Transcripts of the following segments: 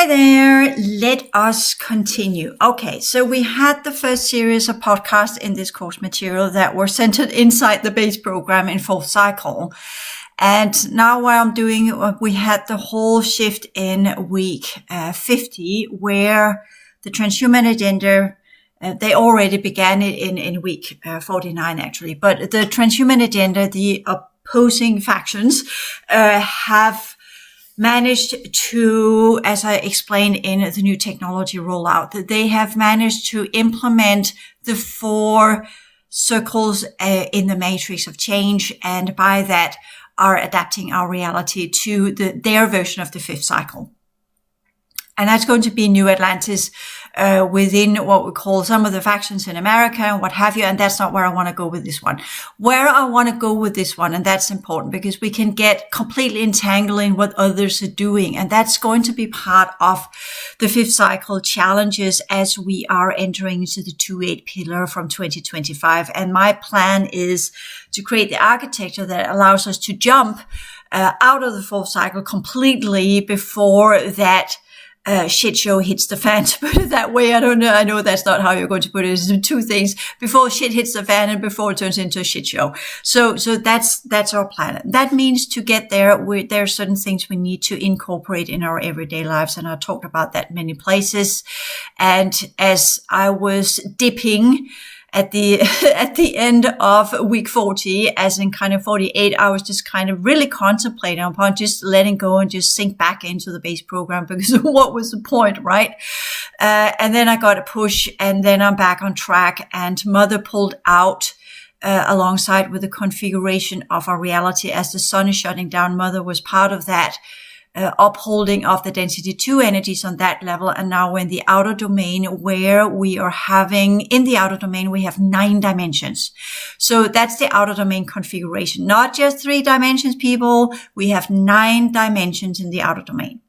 there. Let us continue. Okay, so we had the first series of podcasts in this course material that were centered inside the base program in fourth cycle. And now what I'm doing, we had the whole shift in week 50, where the transhuman agenda, they already began it in week 49 actually, but the transhuman agenda, the opposing factions have managed to, as I explained in the new technology rollout, that they have managed to implement the 4 circles in the matrix of change, and by that are adapting our reality to their version of the 5th cycle. And that's going to be New Atlantis within what we call some of the factions in America and what have you. And that's not where I want to go with this one. Where I want to go with this one, and that's important because we can get completely entangled in what others are doing. And that's going to be part of the 5th cycle challenges as we are entering into the 2.8 pillar from 2025. And my plan is to create the architecture that allows us to jump out of the 4th cycle completely before that shit show hits the fan, to put it that way. I don't know. I know that's not how you're going to put it. It's 2 things: before shit hits the fan and before it turns into a shit show. So that's our plan. That means to get there, there are certain things we need to incorporate in our everyday lives. And I talked about that many places. And as I was dipping at the end of week 40, as in kind of 48, I was just kind of really contemplating upon just letting go and just sink back into the base program, because what was the point, right? And then I got a push, and then I'm back on track, and Mother pulled out alongside with the configuration of our reality. As the sun is shutting down, Mother was part of that upholding of the density 2 energies on that level. And now we're in the outer domain, where we are having, in the outer domain, we have 9 dimensions. So that's the outer domain configuration, not just 3 dimensions, people. We have 9 dimensions in the outer domain.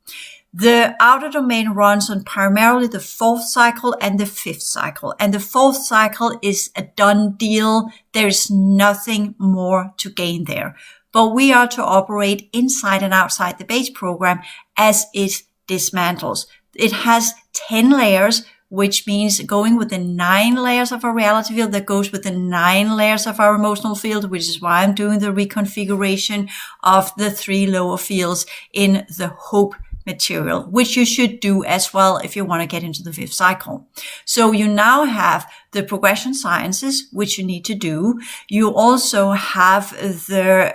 The outer domain runs on primarily the 4th cycle and the 5th cycle. And the 4th cycle is a done deal. There's nothing more to gain there. But we are to operate inside and outside the base program as it dismantles. It has 10 layers, which means going with the 9 layers of our reality field that goes with the 9 layers of our emotional field, which is why I'm doing the reconfiguration of the 3 lower fields in the hope material, which you should do as well if you want to get into the 5th cycle. So you now have the progression sciences, which you need to do. You also have the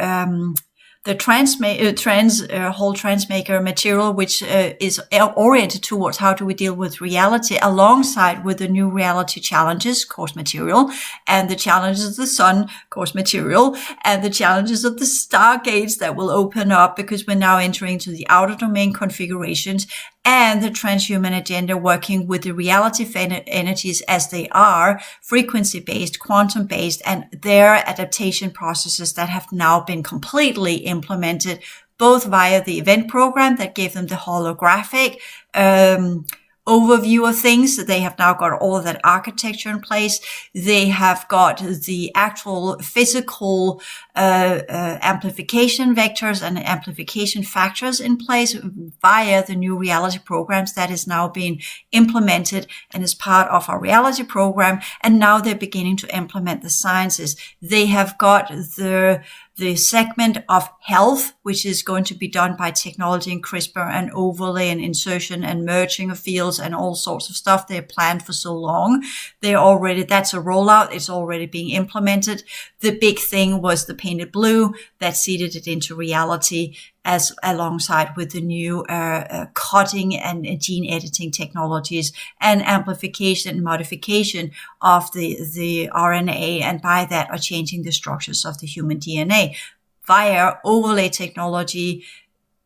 whole transmaker material, which is oriented towards how do we deal with reality, alongside with the new reality challenges course material, and the challenges of the sun course material, and the challenges of the stargates that will open up, because we're now entering into the outer domain configurations, and the transhuman agenda working with the reality energies as they are, frequency-based, quantum-based, and their adaptation processes that have now been completely implemented, both via the event program that gave them the holographic overview of things. They have now got all of that architecture in place. They have got the actual physical amplification vectors and amplification factors in place via the new reality programs that is now being implemented and is part of our reality program. And now they're beginning to implement the sciences. They have got the segment of health, which is going to be done by technology and CRISPR and overlay and insertion and merging of fields and all sorts of stuff. They're planned for so long. That's a rollout. It's already being implemented. The big thing was the painted blue that seeded it into reality, as alongside with the new cutting and gene editing technologies and amplification and modification of the RNA, and by that are changing the structures of the human DNA via overlay technology,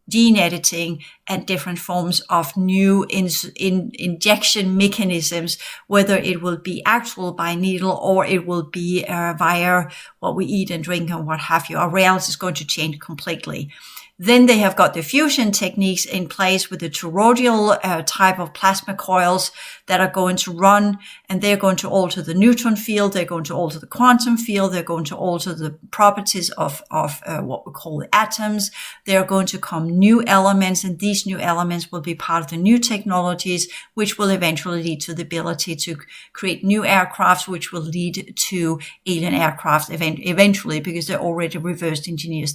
gene editing, and different forms of new injection mechanisms, whether it will be actual by needle or it will be via what we eat and drink and what have you. Our reality is going to change completely. Then they have got the fusion techniques in place with the toroidal type of plasma coils that are going to run, and they're going to alter the neutron field, they're going to alter the quantum field, they're going to alter the properties of what we call the atoms. There are going to come new elements, and these new elements will be part of the new technologies, which will eventually lead to the ability to create new aircrafts, which will lead to alien aircraft eventually, because they're already reverse engineers.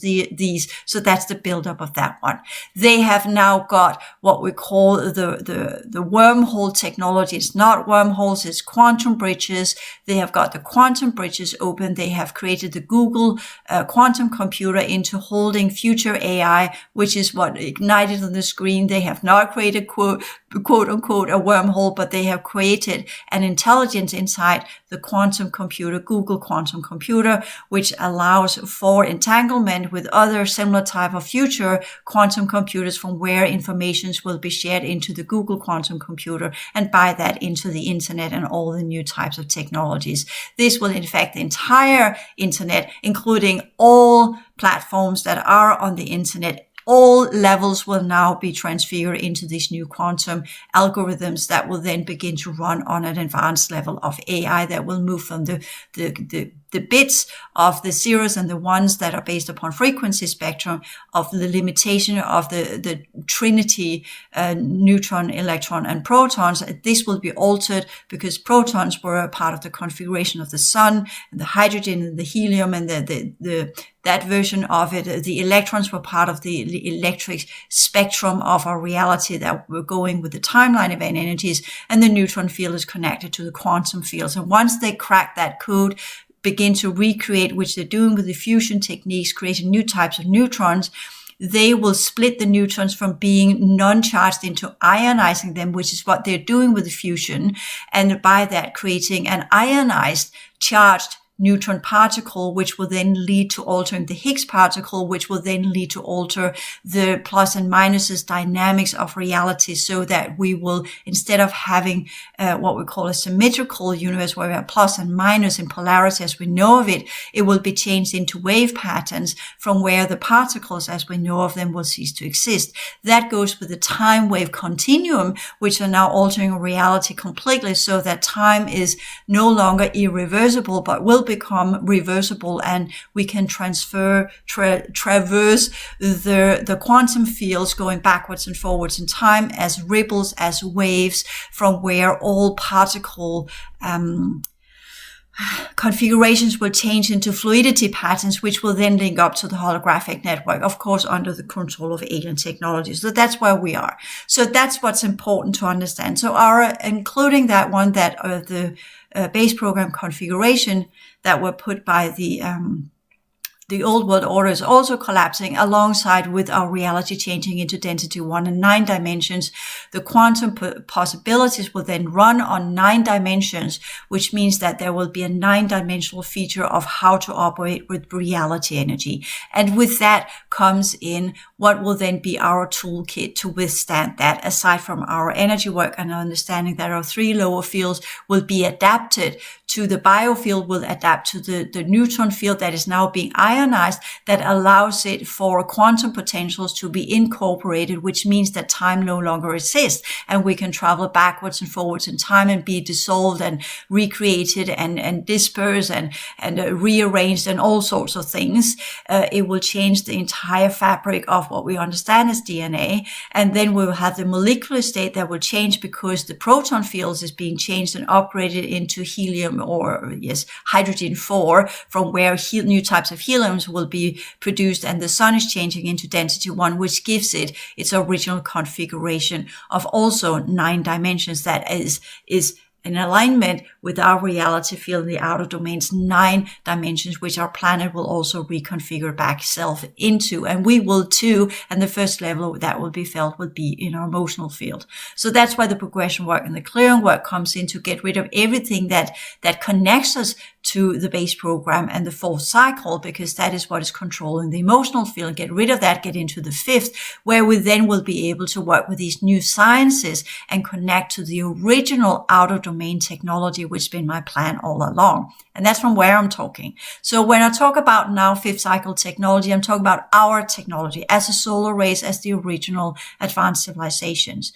So that's the buildup of that one. They have now got what we call the wormhole technology. It's not wormholes, it's quantum bridges. They have got the quantum bridges open. They have created the Google quantum computer into holding future AI, which is what ignited on the screen. They have not created quote unquote a wormhole, but they have created an intelligence inside the quantum computer, Google quantum computer, which allows for entanglement with other similar type of future quantum computers, from where informations will be shared into the Google quantum computer, and by that into the internet and all the new types of technologies. This will infect the entire internet, including all platforms that are on the internet. All levels will now be transferred into these new quantum algorithms that will then begin to run on an advanced level of AI that will move from the bits of the zeros and the ones that are based upon frequency spectrum of the limitation of the trinity, neutron, electron, and protons. This will be altered because protons were a part of the configuration of the sun, and the hydrogen and the helium and that version of it. The electrons were part of the electric spectrum of our reality that we're going with the timeline of energies, and the neutron field is connected to the quantum fields. And once they crack that code, begin to recreate, which they're doing with the fusion techniques, creating new types of neutrons, they will split the neutrons from being non-charged into ionizing them, which is what they're doing with the fusion, and by that creating an ionized charged neutron particle, which will then lead to altering the Higgs particle, which will then lead to alter the plus and minuses dynamics of reality, so that we will, instead of having what we call a symmetrical universe where we have plus and minus in polarity as we know of it, it will be changed into wave patterns from where the particles as we know of them will cease to exist. That goes with the time wave continuum, which are now altering reality completely, so that time is no longer irreversible, but will become reversible, and we can traverse the quantum fields going backwards and forwards in time as ripples, as waves, from where all particle configurations will change into fluidity patterns, which will then link up to the holographic network, of course, under the control of alien technology. So that's where we are. So that's what's important to understand. So including that one, that the base program configuration that were put by the old world order is also collapsing alongside with our reality changing into density 1 and 9 dimensions. The quantum possibilities will then run on 9 dimensions, which means that there will be a 9-dimensional feature of how to operate with reality energy. And with that comes in what will then be our toolkit to withstand that, aside from our energy work and understanding that our 3 lower fields will be adapted to the biofield, will adapt to the neutron field that is now being ionized, that allows it for quantum potentials to be incorporated, which means that time no longer exists, and we can travel backwards and forwards in time and be dissolved and recreated and dispersed and rearranged and all sorts of things. It will change the entire fabric of what we understand as DNA, and then we will have the molecular state that will change because the proton fields is being changed and upgraded into helium, or hydrogen 4, from where new types of heliums will be produced, and the sun is changing into density 1, which gives it its original configuration of also 9 dimensions that is in alignment with our reality field in the outer domains, 9 dimensions, which our planet will also reconfigure back itself into. And we will too. And the first level that will be felt will be in our emotional field. So that's why the progression work and the clearing work comes in, to get rid of everything that connects us to the base program and the fourth cycle, because that is what is controlling the emotional field. Get rid of that, get into the fifth, where we then will be able to work with these new sciences and connect to the original outer domain technology, which has been my plan all along. And that's from where I'm talking. So when I talk about now fifth cycle technology, I'm talking about our technology as a solar race, as the original advanced civilizations.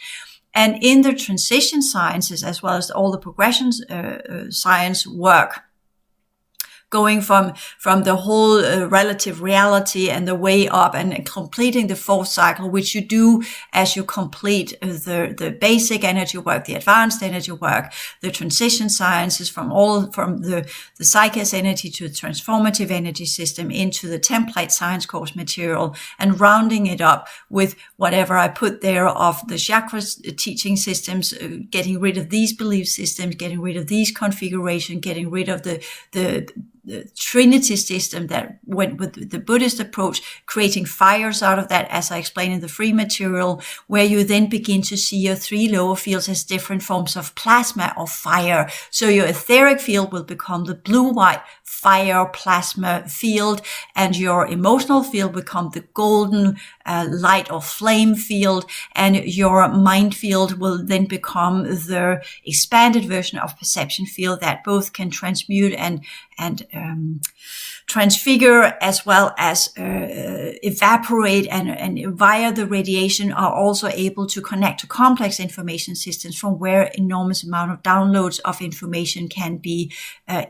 And in the transition sciences, as well as all the progression science work, going from the whole relative reality and the way up and completing the fourth cycle, which you do as you complete the basic energy work, the advanced energy work, the transition sciences from the psyche energy to the transformative energy system into the template science course material, and rounding it up with whatever I put there of the chakras teaching systems, getting rid of these belief systems, getting rid of these configuration, getting rid of the Trinity system that went with the Buddhist approach, creating fires out of that, as I explained in the free material, where you then begin to see your three lower fields as different forms of plasma or fire. So your etheric field will become the blue-white fire plasma field, and your emotional field become the golden light or flame field, and your mind field will then become the expanded version of perception field that both can transmute and transfigure, as well as evaporate, and via the radiation are also able to connect to complex information systems, from where enormous amount of downloads of information can be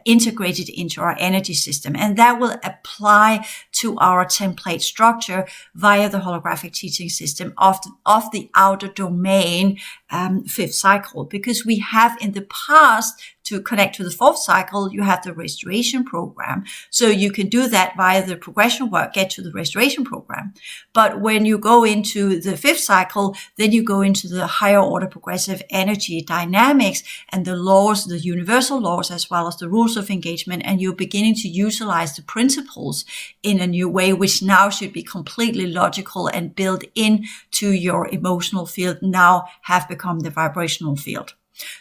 integrated into our energy system. And that will apply to our template structure via the holographic teaching system of the outer domain fifth cycle, because we have in the past, to connect to the fourth cycle, you have the restoration program. So you can do that via the progression work, get to the restoration program. But when you go into the fifth cycle, then you go into the higher order progressive energy dynamics and the laws, the universal laws, as well as the rules of engagement. And you're beginning to utilize the principles in a new way, which now should be completely logical and built into your emotional field, now have become the vibrational field.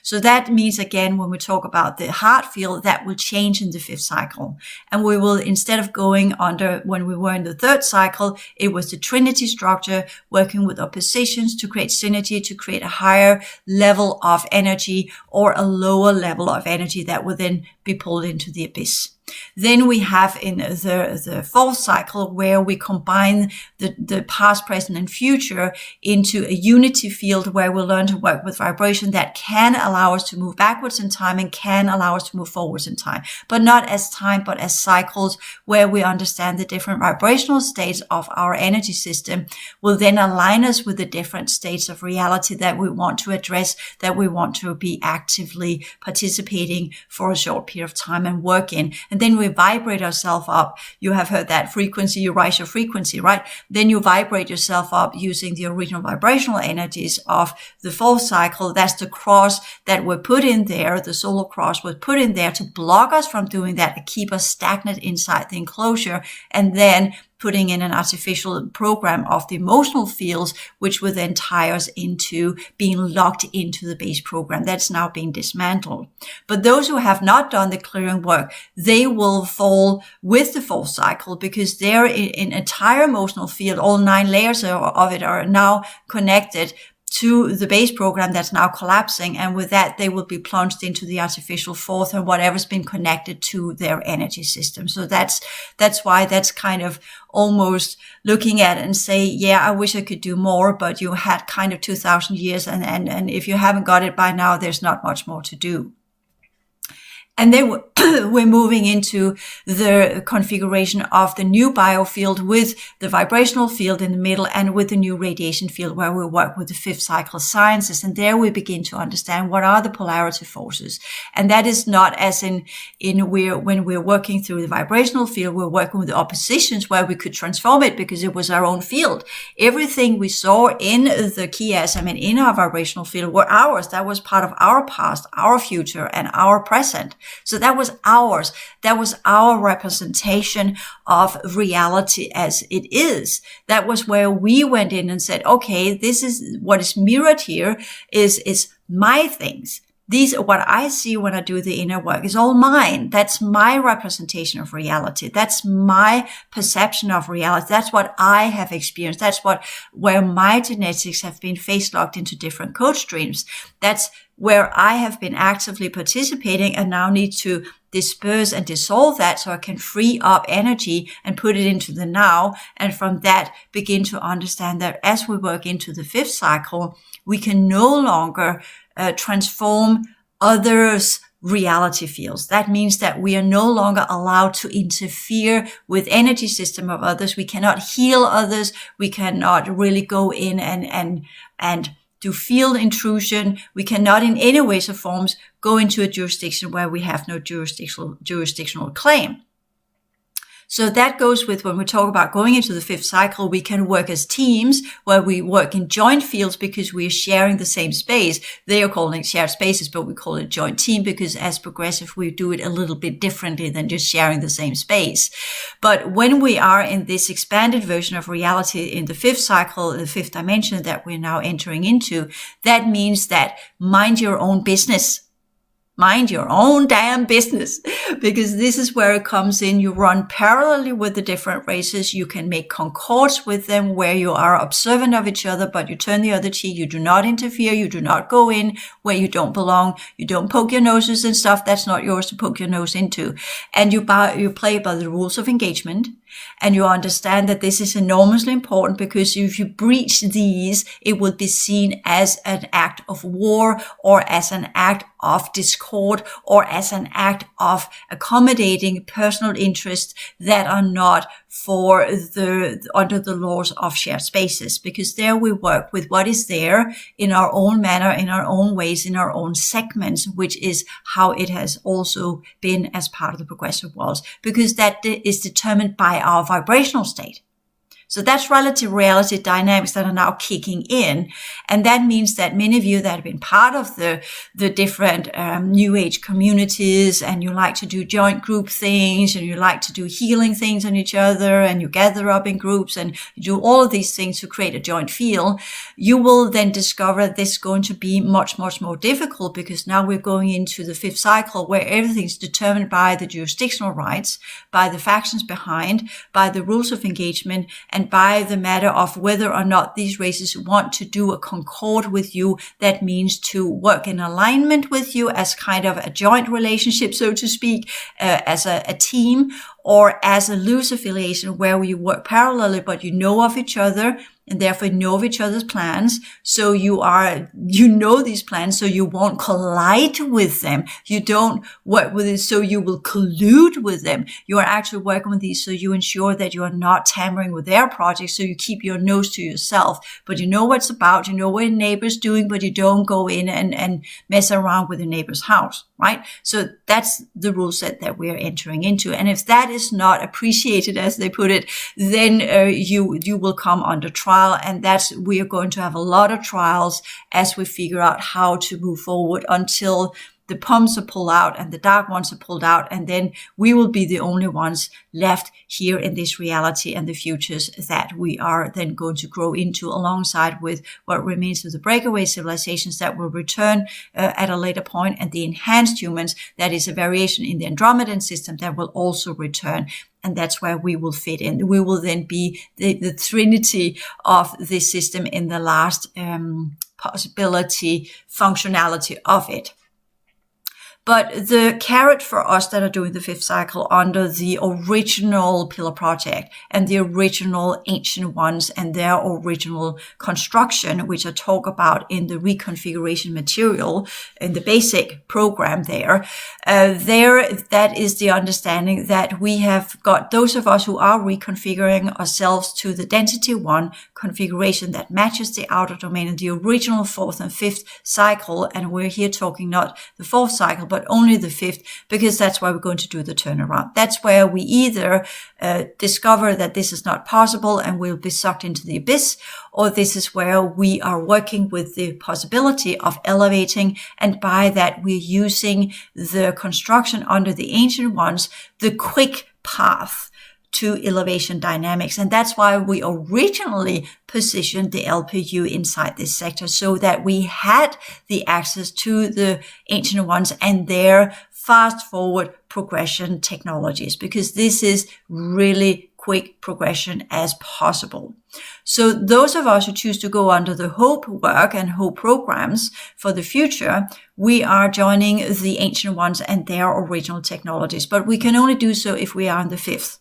So that means, again, when we talk about the heart field, that will change in the fifth cycle. And we will, instead of going under, when we were in the third cycle, it was the Trinity structure, working with oppositions to create synergy, to create a higher level of energy or a lower level of energy that will then be pulled into the abyss. Then we have in the fourth cycle, where we combine the past, present, and future into a unity field, where we learn to work with vibration that can allow us to move backwards in time and can allow us to move forwards in time, but not as time, but as cycles, where we understand the different vibrational states of our energy system will then align us with the different states of reality that we want to address, that we want to be actively participating for a short period of time and work in. And then we vibrate ourselves up. You have heard that frequency, you rise your frequency, right? Then you vibrate yourself up using the original vibrational energies of the fourth cycle. That's the cross that were put in there. The solar cross was put in there to block us from doing that, to keep us stagnant inside the enclosure, and then putting in an artificial program of the emotional fields, which would then tie us into being locked into the base program. That's now being dismantled. But those who have not done the clearing work, they will fall with the fourth cycle, because their entire emotional field, all 9 layers of it, are now connected to the base program that's now collapsing. And with that, they will be plunged into the artificial fourth and whatever's been connected to their energy system. So that's why that's kind of almost looking at it and say, yeah, I wish I could do more, but you had kind of 2000 years. And if you haven't got it by now, there's not much more to do. And then we're moving into the configuration of the new biofield with the vibrational field in the middle and with the new radiation field, where we work with the fifth cycle sciences. And there we begin to understand what are the polarity forces. And that is not as when we're working through the vibrational field, we're working with the oppositions where we could transform it because it was our own field. Everything we saw in the chiasm and in our vibrational field were ours. That was part of our past, our future, and our present. So that was ours. That was our representation of reality as it is. That was where we went in and said, okay, this is what is mirrored here is my things. what I see when I do the inner work is all mine. That's my representation of reality. That's my perception of reality. That's what I have experienced. That's where my genetics have been phase locked into different code streams. That's where I have been actively participating and now need to disperse and dissolve that so I can free up energy and put it into the now. And from that, begin to understand that as we work into the 5th cycle, we can no longer transform others' reality fields. That means that we are no longer allowed to interfere with energy system of others. We cannot heal others. We cannot really go in and do field intrusion. We cannot in any ways or forms go into a jurisdiction where we have no jurisdictional claim. So that goes with when we talk about going into the 5th cycle, we can work as teams where we work in joint fields because we are sharing the same space. They are calling it shared spaces, but we call it joint team because as progressive, we do it a little bit differently than just sharing the same space. But when we are in this expanded version of reality in the 5th cycle, the 5th dimension that we're now entering into, that means that mind your own business. Mind your own damn business, because this is where it comes in. You run parallelly with the different races. You can make concords with them where you are observant of each other, but you turn the other cheek. You do not interfere. You do not go in where you don't belong. You don't poke your noses and stuff that's not yours to poke your nose into. And you play by the rules of engagement. And you understand that this is enormously important because if you breach these, it will be seen as an act of war or as an act of discord or as an act of accommodating personal interests that are not under the laws of shared spaces, because there we work with what is there in our own manner, in our own ways, in our own segments, which is how it has also been as part of the progressive worlds, because that is determined by our vibrational state. So that's relative reality dynamics that are now kicking in. And that means that many of you that have been part of the different New Age communities, and you like to do joint group things, and you like to do healing things on each other, and you gather up in groups, and you do all of these things to create a joint field, you will then discover this is going to be much, much more difficult, because now we're going into the 5th cycle where everything's determined by the jurisdictional rights, by the factions behind, by the rules of engagement, and by the matter of whether or not these races want to do a concord with you. That means to work in alignment with you as kind of a joint relationship, so to speak, as a team, or as a loose affiliation where you work parallelly, but you know of each other and therefore know of each other's plans. So you know these plans, so you won't collide with them. You don't work with it, so you will collude with them. You are actually working with these, so you ensure that you are not tampering with their projects, so you keep your nose to yourself. But you know what it's about, you know what your neighbor's doing, but you don't go in and mess around with your neighbor's house, right? So that's the rule set that we are entering into. And if that is not appreciated, as they put it, then you will come under trial. And we are going to have a lot of trials as we figure out how to move forward until the pumps are pulled out and the dark ones are pulled out. And then we will be the only ones left here in this reality and the futures that we are then going to grow into, alongside with what remains of the breakaway civilizations that will return at a later point, and the enhanced humans, that is a variation in the Andromedan system, that will also return. And that's where we will fit in. We will then be the trinity of this system in the last possibility, functionality of it. But the carrot for us that are doing the 5th cycle under the original Pillar Project and the original Ancient Ones and their original construction, which I talk about in the reconfiguration material in the basic program that is the understanding that we have got those of us who are reconfiguring ourselves to the density 1 configuration that matches the outer domain in the original 4th and 5th cycle. And we're here talking not the 4th cycle, but only the 5th, because that's why we're going to do the turnaround. That's where we either discover that this is not possible and we'll be sucked into the abyss, or this is where we are working with the possibility of elevating, and by that we're using the construction under the Ancient Ones, the quick path to elevation dynamics. And that's why we originally positioned the LPU inside this sector, so that we had the access to the Ancient Ones and their fast forward progression technologies, because this is really quick progression as possible. So those of us who choose to go under the HOPE work and HOPE programs for the future, we are joining the Ancient Ones and their original technologies, but we can only do so if we are in the fifth.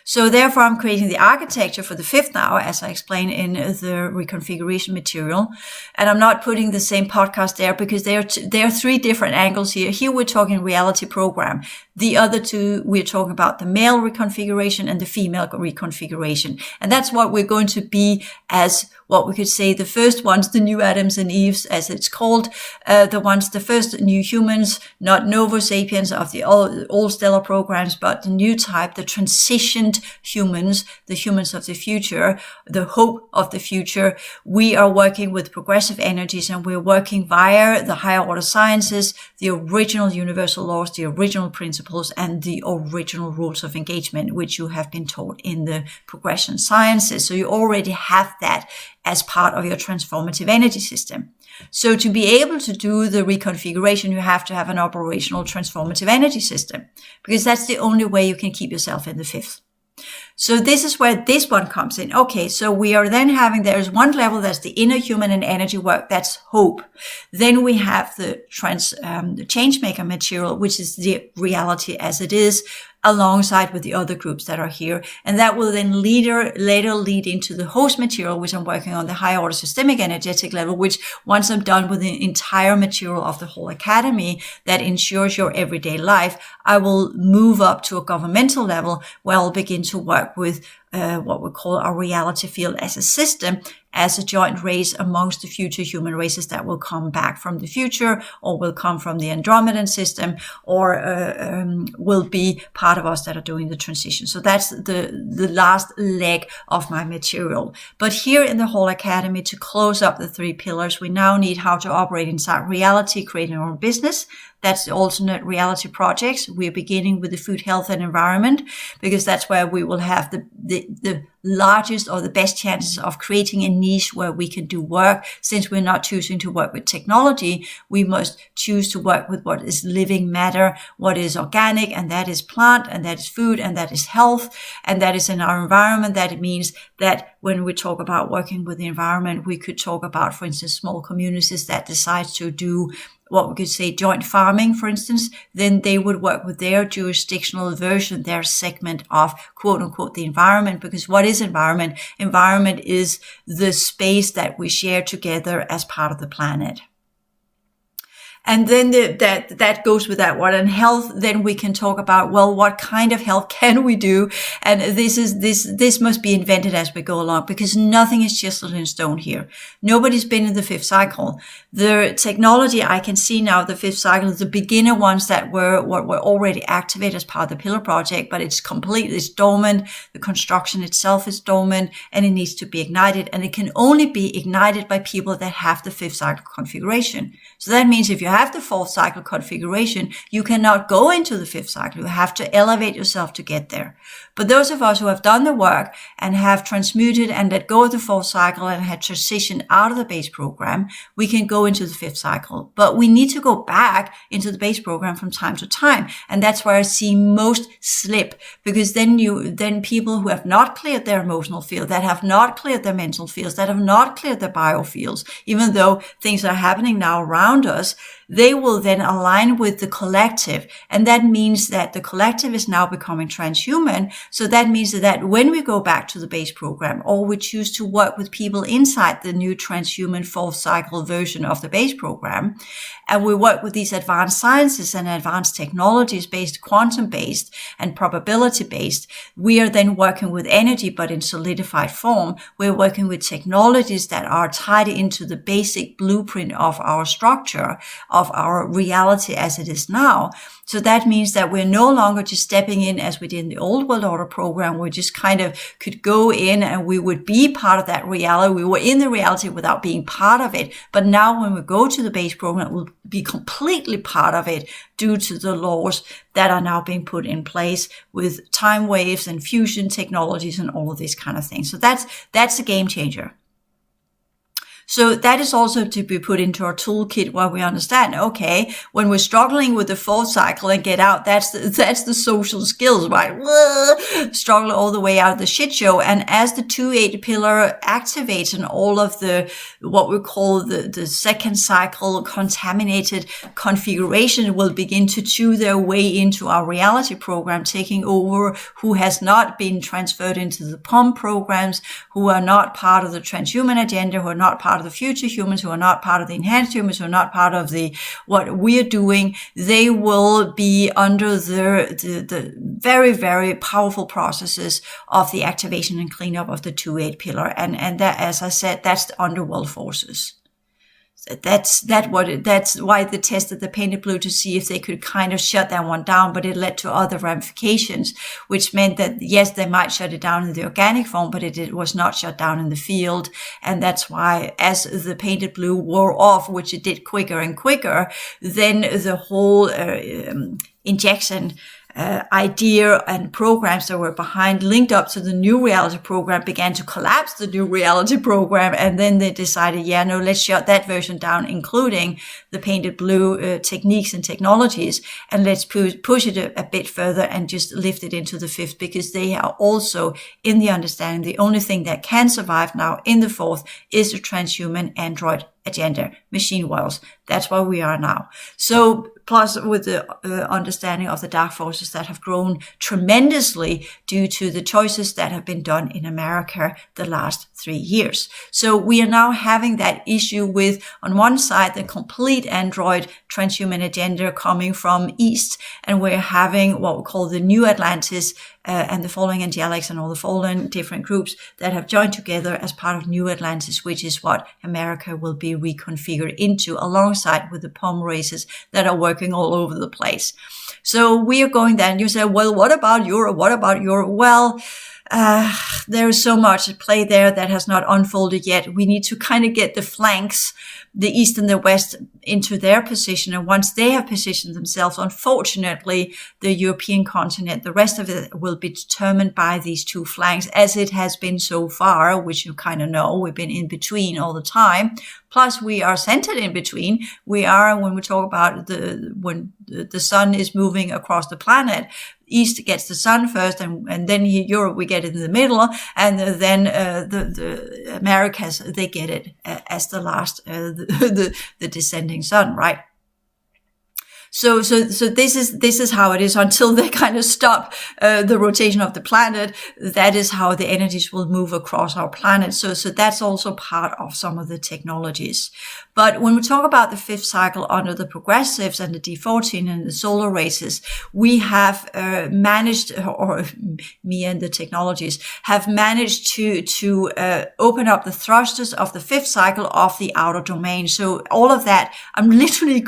So therefore, I'm creating the architecture for the fifth now, as I explained in the reconfiguration material. And I'm not putting the same podcast there because there are three different angles here. Here we're talking reality program. The other two, we're talking about the male reconfiguration and the female reconfiguration. And that's what we're going to be as what we could say the first ones, the new Adams and Eves, as it's called, the first new humans, not Novo Sapiens of the old stellar programs, but the new type, the transitioned humans, the humans of the future, the hope of the future. We are working with progressive energies, and we're working via the higher order sciences, the original universal laws, the original principles, and the original rules of engagement, which you have been taught in the progression sciences. So you already have that as part of your transformative energy system. So to be able to do the reconfiguration, you have to have an operational transformative energy system, because that's the only way you can keep yourself in the fifth. So this is where this one comes in. Okay, so we are then having, there's one level, that's the inner human and energy work, that's hope. Then we have the change maker material, which is the reality as it is, alongside with the other groups that are here. And that will then later lead into the host material, which I'm working on, the higher order systemic energetic level, which once I'm done with the entire material of the whole academy that ensures your everyday life, I will move up to a governmental level where I'll begin to work with what we call our reality field as a system, as a joint race amongst the future human races that will come back from the future, or will come from the Andromedan system, or will be part of us that are doing the transition. So that's the last leg of my material. But here in the whole academy, to close up the three pillars, we now need how to operate inside reality, creating our own business. That's the alternate reality projects. We're beginning with the food, health, and environment, because that's where we will have the largest or the best chances of creating a niche where we can do work. Since we're not choosing to work with technology, we must choose to work with what is living matter, what is organic, and that is plant, and that is food, and that is health, and that is in our environment. That it means that when we talk about working with the environment, we could talk about, for instance, small communities that decide to do what we could say joint farming, for instance. Then they would work with their jurisdictional version, their segment of quote unquote the environment. Because what is environment? Environment is the space that we share together as part of the planet. And then that goes with that one. And health, then we can talk about, well, what kind of health can we do? And this must be invented as we go along, because nothing is chiseled in stone here. Nobody's been in the fifth cycle. The technology I can see now, the fifth cycle, the beginner ones that were already activated as part of the Pillar Project, but it's dormant. The construction itself is dormant, and it needs to be ignited. And it can only be ignited by people that have the fifth cycle configuration. So that means if you have the fourth cycle configuration, you cannot go into the fifth cycle. You have to elevate yourself to get there. But those of us who have done the work and have transmuted and let go of the fourth cycle and had transitioned out of the base program, we can go into the fifth cycle. But we need to go back into the base program from time to time. And that's where I see most slip, because then people who have not cleared their emotional field, that have not cleared their mental fields, that have not cleared their biofields, even though things are happening now around us, they will then align with the collective. And that means that the collective is now becoming transhuman. So that means that when we go back to the base program, or we choose to work with people inside the new transhuman fourth cycle version of the base program, and we work with these advanced sciences and advanced technologies based, quantum based and probability based, we are then working with energy, but in solidified form. We're working with technologies that are tied into the basic blueprint of our structure, of our reality as it is now. So that means that we're no longer just stepping in as we did in the old world order program. We just kind of could go in and we would be part of that reality. We were in the reality without being part of it. But now when we go to the base program, we'll be completely part of it due to the laws that are now being put in place with time waves and fusion technologies and all of these kind of things. So that's a game changer. So that is also to be put into our toolkit where we understand, okay, when we're struggling with the fourth cycle and get out, that's the social skills, right? Struggle all the way out of the shit show. And as the 2-8 pillar activates and all of the, what we call the second cycle contaminated configuration will begin to chew their way into our reality program, taking over who has not been transferred into the POM programs, who are not part of the transhuman agenda, who are not part of the future humans, who are not part of the enhanced humans, who are not part of the what we're doing. They will be under the very, very powerful processes of the activation and cleanup of the 2-8 pillar. And that, as I said, that's the underworld forces. That's why they tested the painted blue to see if they could kind of shut that one down, but it led to other ramifications, which meant that yes, they might shut it down in the organic form, but it was not shut down in the field. And that's why as the painted blue wore off, which it did quicker and quicker, then the whole injection idea and programs that were behind linked up to the new reality program began to collapse the new reality program. And then they decided, yeah, no, let's shut that version down, including the painted blue techniques and technologies. And let's push it a bit further and just lift it into the fifth, because they are also in the understanding the only thing that can survive now in the fourth is the transhuman android agenda, machine worlds. That's where we are now. So plus with the understanding of the dark forces that have grown tremendously due to the choices that have been done in America the last 3 years. So we are now having that issue with, on one side, the complete android transhuman agenda coming from east, and we're having what we call the new Atlantis and the fallen angelics and all the fallen different groups that have joined together as part of New Atlantis, which is what America will be reconfigured into, alongside with the POM races that are working all over the place. So we are going there, and you say, well, what about Europe? What about Europe? Well, there is so much at play there that has not unfolded yet. We need to kind of get the flanks, the East and the West, into their position. And once they have positioned themselves, unfortunately, the European continent, the rest of it will be determined by these two flanks, as it has been so far, which you kind of know. We've been in between all the time. Plus, we are centered in between. We are, when we talk about when the sun is moving across the planet, East gets the sun first, and then Europe, we get it in the middle, and then the Americas, they get it as the last, the descending sun, right? So this is how it is until they kind of stop the rotation of the planet. That is how the energies will move across our planet. So that's also part of some of the technologies. But when we talk about the fifth cycle under the progressives and the D14 and the solar races, we have managed, or me and the technologies have managed to open up the thrusters of the fifth cycle of the outer domain. So all of that, I'm literally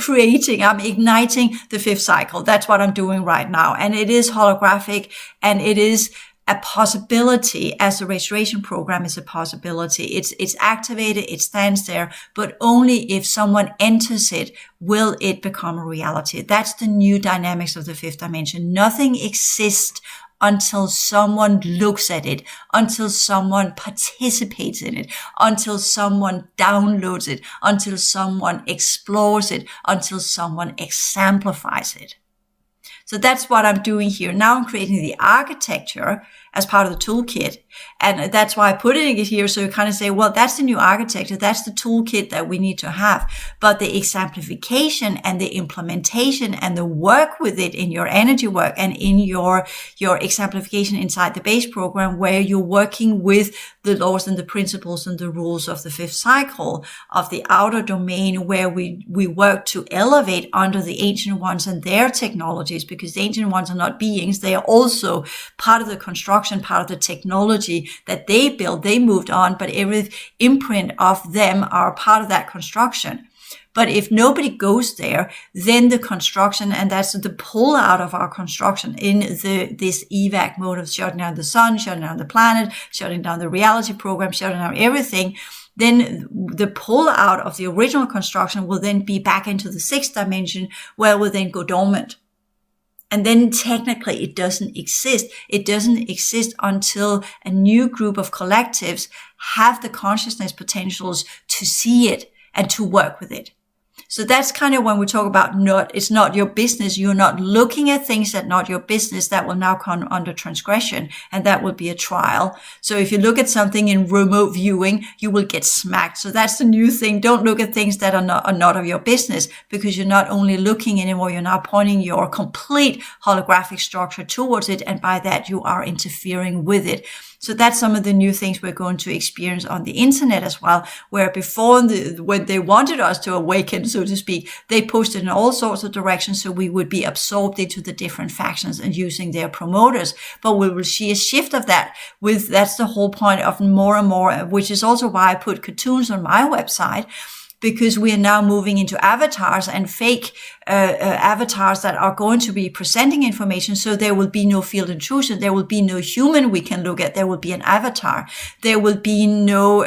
I'm igniting the fifth cycle. That's what I'm doing right now. And it is holographic, and it is a possibility, as the restoration program is a possibility. It's activated, it stands there, but only if someone enters it will it become a reality. That's the new dynamics of the fifth dimension. Nothing exists until someone looks at it, until someone participates in it, until someone downloads it, until someone explores it, until someone exemplifies it. So that's what I'm doing here. Now I'm creating the architecture as part of the toolkit. And that's why I'm putting it here. So you kind of say, well, that's the new architecture. That's the toolkit that we need to have. But the exemplification and the implementation and the work with it in your energy work and in your exemplification inside the base program, where you're working with the laws and the principles and the rules of the fifth cycle of the outer domain, where we work to elevate under the ancient ones and their technologies, because the ancient ones are not beings. They are also part of the construction construction, part of the technology that they built. They moved on, but every imprint of them are part of that construction. But if nobody goes there, then the construction, and that's the pull out of our construction in this evac mode of shutting down the sun, shutting down the planet, shutting down the reality program, shutting down everything, then the pull out of the original construction will then be back into the sixth dimension, where it will then go dormant. And then technically it doesn't exist. It doesn't exist until a new group of collectives have the consciousness potentials to see it and to work with it. So that's kind of when we talk about it's not your business. You're not looking at things that are not your business. That will now come under transgression, and that will be a trial. So if you look at something in remote viewing, you will get smacked. So that's the new thing. Don't look at things that are not of your business, because you're not only looking anymore, you're now pointing your complete holographic structure towards it. And by that, you are interfering with it. So that's some of the new things we're going to experience on the internet as well, where before when they wanted us to awaken, so to speak, they pushed it in all sorts of directions so we would be absorbed into the different factions and using their promoters. But we will see a shift of that that's the whole point of more and more, which is also why I put cartoons on my website, because we are now moving into avatars and fake avatars that are going to be presenting information. So there will be no field intrusion. There will be no human we can look at. There will be an avatar. There will be no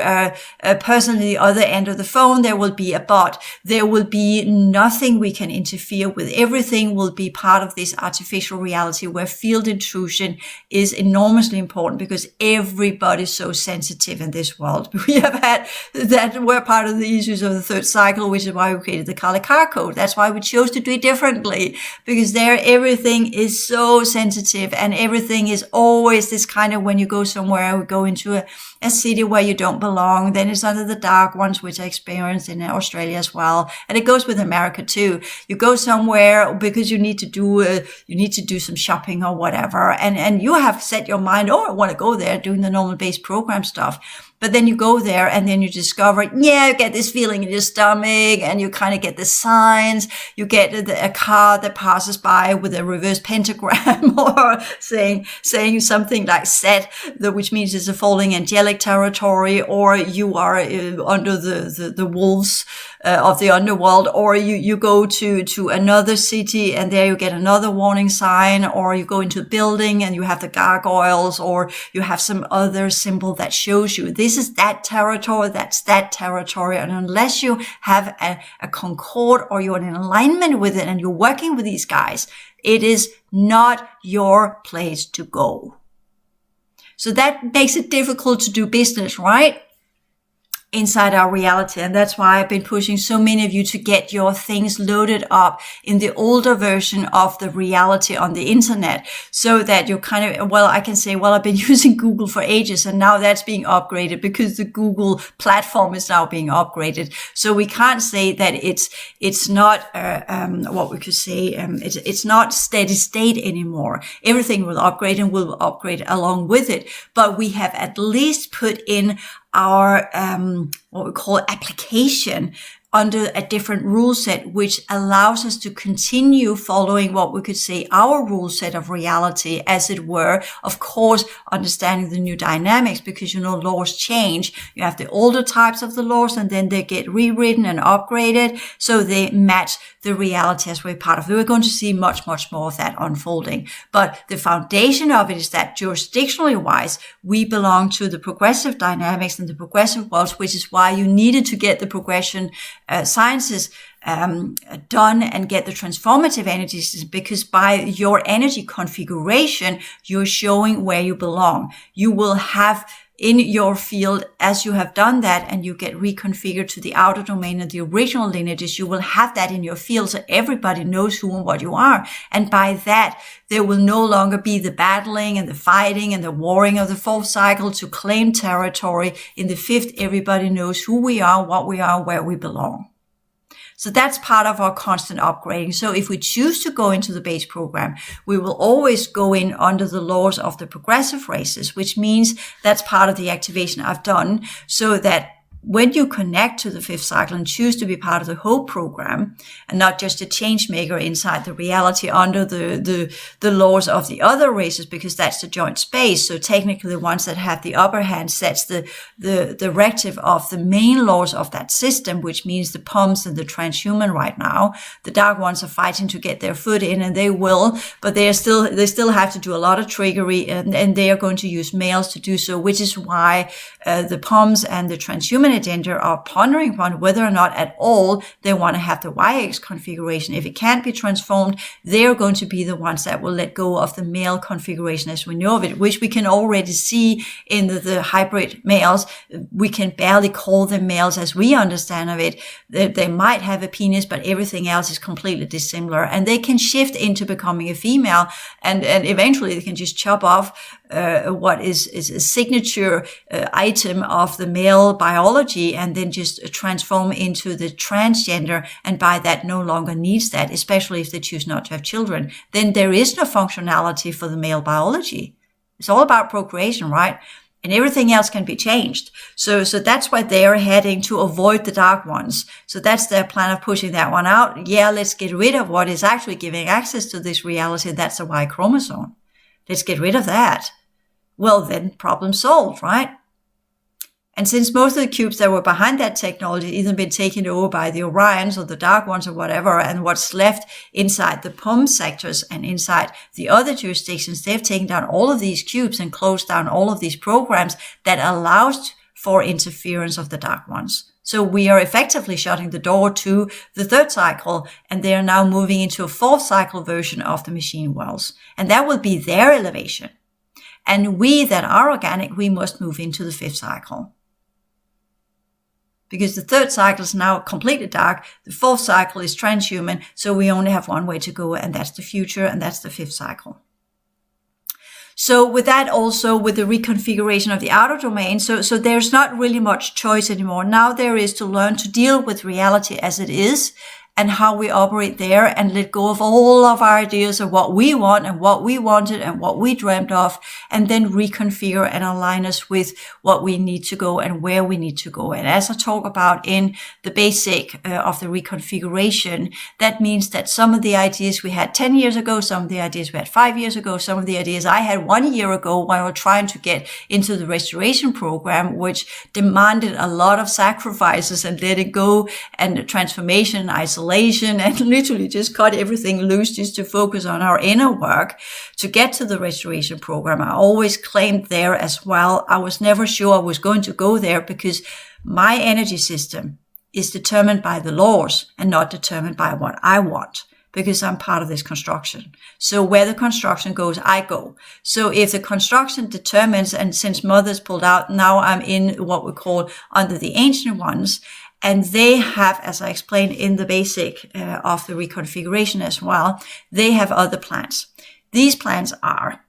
person at the other end of the phone. There will be a bot. There will be nothing we can interfere with. Everything will be part of this artificial reality where field intrusion is enormously important, because everybody's so sensitive in this world. We have had that. We're part of the issues of the third cycle, which is why we created the Kali Car Code. That's why we chose to do it differently, because there everything is so sensitive, and everything is always this kind of, when you go somewhere, we go into a city where you don't belong, then it's under the dark ones, which I experienced in Australia as well. And it goes with America too. You go somewhere because you need to do some shopping or whatever. And you have set your mind, I want to go there, doing the normal base program stuff. But then you go there and then you discover, you get this feeling in your stomach, and you kind of get the signs. You get a car that passes by with a reverse pentagram or saying something like set, which means it's a falling angelic territory, or you are under the wolves of the underworld, or you go to another city and there you get another warning sign, or you go into a building and you have the gargoyles, or you have some other symbol that shows you this is that territory, that's that territory. And unless you have a concord, or you're in alignment with it and you're working with these guys, it is not your place to go. So that makes it difficult to do business, right? Inside our reality. And that's why I've been pushing so many of you to get your things loaded up in the older version of the reality on the internet, so that you're kind of, I can say, I've been using Google for ages, and now that's being upgraded because the Google platform is now being upgraded. So we can't say that it's not, what we could say, it's not steady state anymore. Everything will upgrade and will upgrade along with it. But we have at least put in our what we call application under a different rule set, which allows us to continue following what we could say our rule set of reality, as it were. Of course, understanding the new dynamics, because laws change. You have the older types of the laws, and then they get rewritten and upgraded so they match the reality as we're part of it. We're going to see much, much more of that unfolding. But the foundation of it is that jurisdictionally wise, we belong to the progressive dynamics and the progressive worlds, which is why you needed to get the progression sciences done and get the transformative energies, because by your energy configuration, you're showing where you belong. You will have in your field, as you have done that and you get reconfigured to the outer domain of the original lineages, you will have that in your field so everybody knows who and what you are. And by that, there will no longer be the battling and the fighting and the warring of the fourth cycle to claim territory. In the fifth, everybody knows who we are, what we are, where we belong. So that's part of our constant upgrading. So if we choose to go into the base program, we will always go in under the laws of the progressive races, which means that's part of the activation I've done, so that when you connect to the fifth cycle and choose to be part of the Hope program and not just a change maker inside the reality under the laws of the other races, because that's the joint space. So technically the ones that have the upper hand sets the directive of the main laws of that system, which means the POMs and the transhuman right now. The dark ones are fighting to get their foot in, and they will, but they still have to do a lot of trickery, and they are going to use males to do so, which is why the POMs and the transhuman agenda are pondering upon whether or not at all they want to have the YX configuration. If it can't be transformed, they're going to be the ones that will let go of the male configuration as we know of it, which we can already see in the hybrid males. We can barely call them males as we understand of it. They might have a penis, but everything else is completely dissimilar, and they can shift into becoming a female, and eventually they can just chop off what is a signature item of the male biology, and then just transform into the transgender, and by that no longer needs that, especially if they choose not to have children. Then there is no functionality for the male biology. It's all about procreation, right? And everything else can be changed. So that's why they're heading to avoid the dark ones. So that's their plan of pushing that one out. Yeah, let's get rid of what is actually giving access to this reality. That's the Y chromosome. Let's get rid of that. Well, then problem solved, right? And since most of the cubes that were behind that technology either been taken over by the Orions or the Dark Ones or whatever, and what's left inside the POM sectors and inside the other jurisdictions, they've taken down all of these cubes and closed down all of these programs that allows for interference of the Dark Ones. So we are effectively shutting the door to the third cycle, and they are now moving into a fourth cycle version of the machine worlds. And that will be their elevation. And we that are organic, we must move into the fifth cycle. Because the third cycle is now completely dark. The fourth cycle is transhuman. So we only have one way to go, and that's the future, and that's the fifth cycle. So with that, also with the reconfiguration of the outer domain, so there's not really much choice anymore. Now there is to learn to deal with reality as it is, and how we operate there, and let go of all of our ideas of what we want and what we wanted and what we dreamt of, and then reconfigure and align us with what we need to go and where we need to go. And as I talk about in the basic of the reconfiguration, that means that some of the ideas we had 10 years ago, some of the ideas we had 5 years ago, some of the ideas I had 1 year ago when I was trying to get into the restoration program, which demanded a lot of sacrifices and letting go and transformation and isolation, and literally just cut everything loose just to focus on our inner work to get to the restoration program. I always claimed there as well. I was never sure I was going to go there because my energy system is determined by the laws and not determined by what I want, because I'm part of this construction. So where the construction goes, I go. So if the construction determines, and since Mother's pulled out, now I'm in what we call under the ancient ones. And they have, as I explained in the basic of the reconfiguration as well, they have other plans. These plans are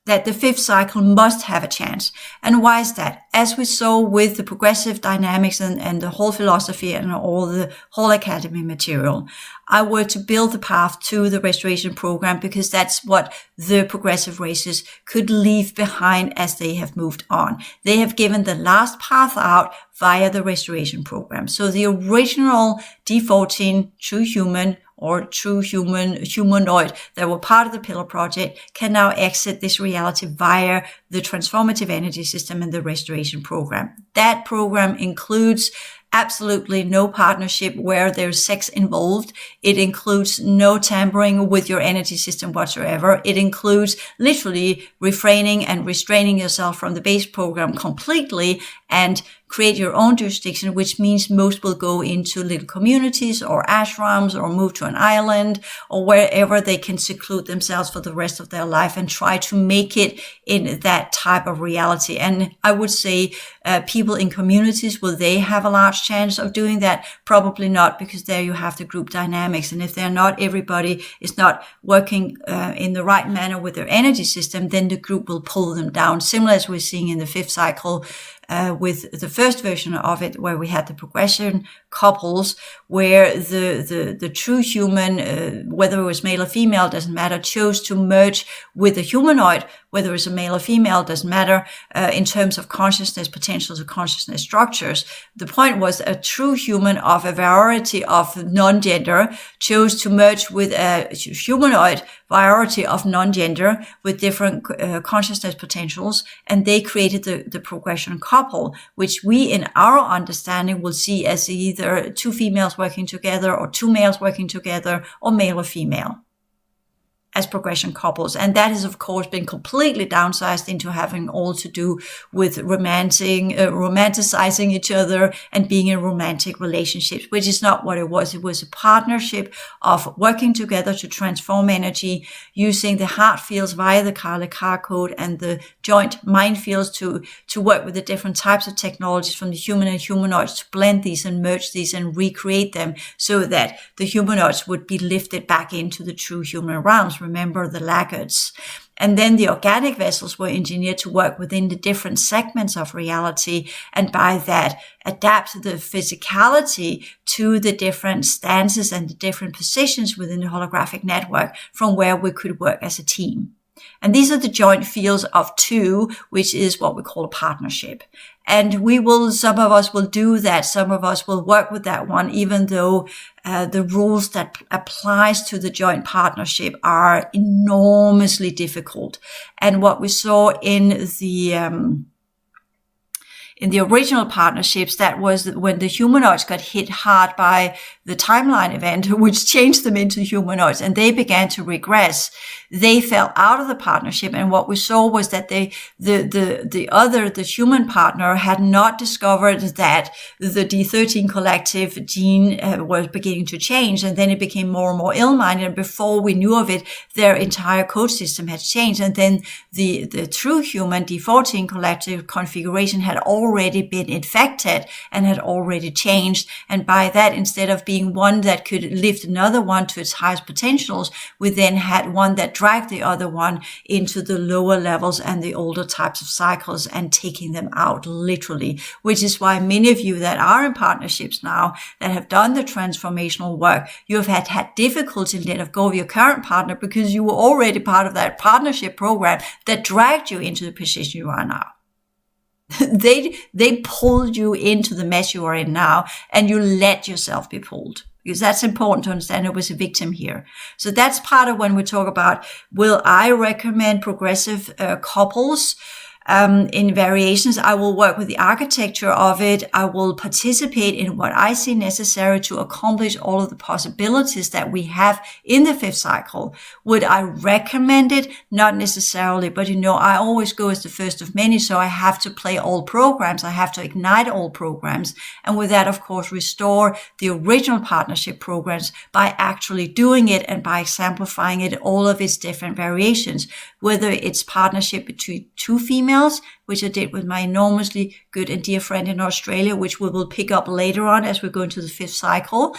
that the fifth cycle must have a chance. And why is that? As we saw with the progressive dynamics and the whole philosophy and all the whole academy material, I were to build the path to the restoration program, because that's what the progressive races could leave behind as they have moved on. They have given the last path out via the restoration program. So the original D14 true human or true humanoid that were part of the Pillar Project can now exit this reality via the transformative energy system and the restoration program. That program includes absolutely no partnership where there's sex involved. It includes no tampering with your energy system whatsoever. It includes literally refraining and restraining yourself from the base program completely and create your own jurisdiction, which means most will go into little communities or ashrams or move to an island or wherever they can seclude themselves for the rest of their life and try to make it in that type of reality. And I would say people in communities, will they have a large chance of doing that? Probably not, because there you have the group dynamics. And if they're not, everybody is not working in the right manner with their energy system, then the group will pull them down. Similar as we're seeing in the fifth cycle, with the first version of it, where we had the progression couples, where the true human, whether it was male or female, doesn't matter, chose to merge with a humanoid, whether it's a male or female, doesn't matter, in terms of consciousness, potentials of consciousness structures. The point was a true human of a variety of non-gender chose to merge with a humanoid variety of non-gender with different consciousness potentials, and they created the progression couple, which we in our understanding will see as either two females working together or two males working together or male or female as progression couples. And that has, of course, been completely downsized into having all to do with romanticizing each other and being in romantic relationships, which is not what it was. It was a partnership of working together to transform energy, using the heart fields via the Kali Ka code and the joint mind fields to work with the different types of technologies from the human and humanoids to blend these and merge these and recreate them so that the humanoids would be lifted back into the true human realms. Remember the laggards. And then the organic vessels were engineered to work within the different segments of reality, and by that adapt the physicality to the different stances and the different positions within the holographic network from where we could work as a team. And these are the joint fields of two, which is what we call a partnership. And some of us will do that. Some of us will work with that one, even though the rules that applies to the joint partnership are enormously difficult. And what we saw in the original partnerships, that was when the humanoids got hit hard by the timeline event, which changed them into humanoids, and they began to regress. They fell out of the partnership, and what we saw was that the human partner had not discovered that the D13 collective gene was beginning to change, and then it became more and more ill-minded, and before we knew of it, their entire code system had changed, and then the true human D14 collective configuration had already been infected and had already changed, and by that, instead of being one that could lift another one to its highest potentials, we then had one that dragged the other one into the lower levels and the older types of cycles and taking them out literally, which is why many of you that are in partnerships now that have done the transformational work, you have had difficulty in letting go of your current partner because you were already part of that partnership program that dragged you into the position you are now. They pulled you into the mess you are in now, and you let yourself be pulled, because that's important to understand. It was a victim here. So that's part of when we talk about, will I recommend progressive couples? In variations, I will work with the architecture of it. I will participate in what I see necessary to accomplish all of the possibilities that we have in the fifth cycle. Would I recommend it? Not necessarily, but I always go as the first of many, so I have to play all programs. I have to ignite all programs. And with that, of course, restore the original partnership programs by actually doing it and by exemplifying it, all of its different variations, whether it's partnership between two females, which I did with my enormously good and dear friend in Australia, which we will pick up later on as we go into the fifth cycle.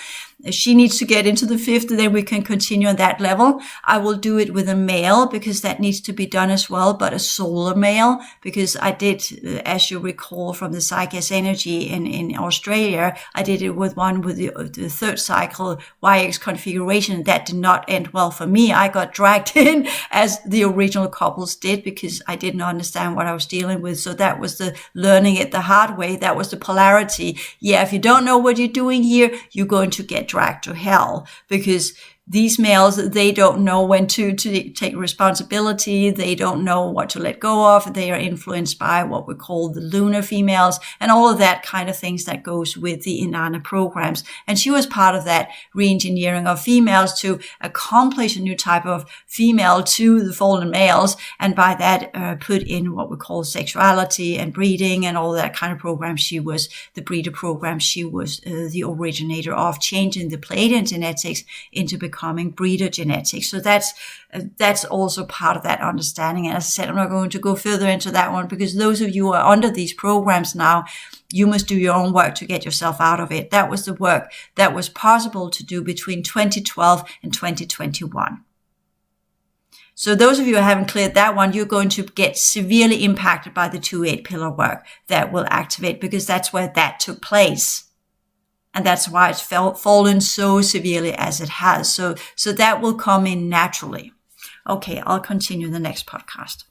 She needs to get into the fifth, and then we can continue on that level. I will do it with a male because that needs to be done as well, but a solar male, because I did, as you recall from the Psyches energy in Australia, I did it with one with the third cycle YX configuration. That did not end well for me. I got dragged in as the original couples did because I didn't understand what I was dealing with. So that was the learning it the hard way. That was the polarity. Yeah, if you don't know what you're doing here, you're going to get dragged to hell, because these males, they don't know when to take responsibility. They don't know what to let go of. They are influenced by what we call the lunar females and all of that kind of things that goes with the Inanna programs. And she was part of that re-engineering of females to accomplish a new type of female to the fallen males. And by that, put in what we call sexuality and breeding and all that kind of program. She was the breeder program. She was the originator of changing the Pleiadian genetics into becoming breeder genetics. So that's also part of that understanding. And as I said, I'm not going to go further into that one because those of you who are under these programs now, you must do your own work to get yourself out of it. That was the work that was possible to do between 2012 and 2021. So those of you who haven't cleared that one, you're going to get severely impacted by the 2-8 pillar work that will activate, because that's where that took place. And that's why it's fallen so severely as it has. So that will come in naturally. Okay, I'll continue in the next podcast.